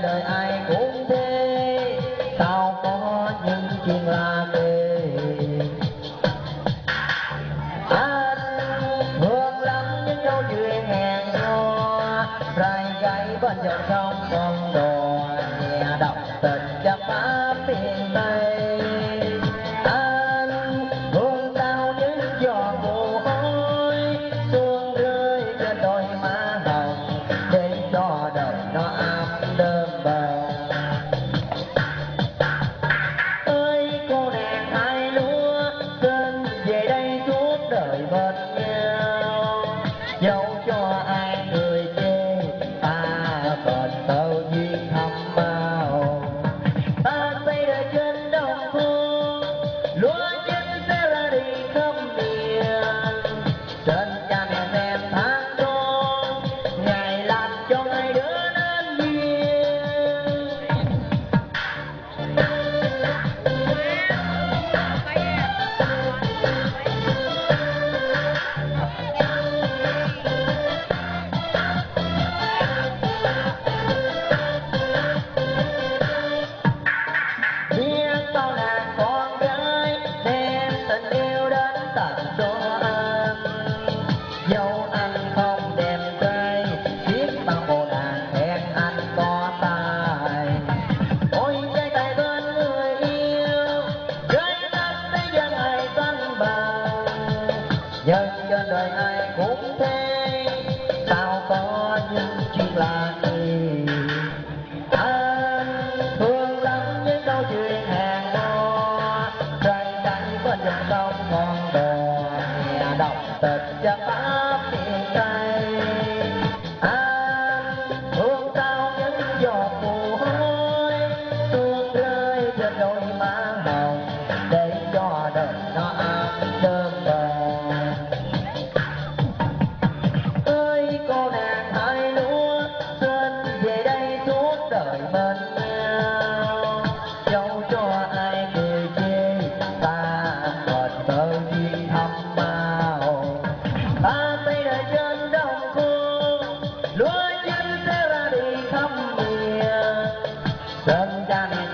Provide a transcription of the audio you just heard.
đời ai cũng thế, sao có những chuyện lạ kề. Anh thương lắm những câu chuyện hẹn hò, trai gái bên dòng sông con đò, nghe đọc tình chấp pháp miền Tây. Anh thương sao những giọt mồ hôi sương rơi trên đôi má hồng, để cho đời nó ấm đơm bồng. Ơi cô nàng hai lúa xin về đây suốt đời bên nhau, dẫu cho ai người chê ta còn tơ duyên thăm bao. Ta xây đời trên đồng phương, lúa chín sẽ ra đi khắp miền, trên cha mẹ xem tháng con ngày làm cho hai đứa nên duyên. Biết bao nàng con gái đem tình yêu đến tận cho anh, dẫu anh không đẹp trai biết bao cô nàng hẹn anh có tài. Ôi trái tay bên người yêu gái đất thế gian ai sánh bằng, nhưng trên đời ai cũng thế, sao có những chuyện lạ kỳ. Anh thương lắm những câu chuyện hẹn hò, trai gái bên dòng sông con đò, nghe đọc tình chấp pháp miền Tây. Anh thương sao những giọt mồ hôi sương rơi trên đôi má hồng, để cho đời nó ấm đơm bồng. Ơi cô nàng hai lúa xin về đây suốt đời bên nhau, dẫu cho ai cười chê ta còn tơ duyên thăm bao. Ta xây đời trên đồng phương, lúa chín sẽ ra đi khắp miền, trên cha mẹ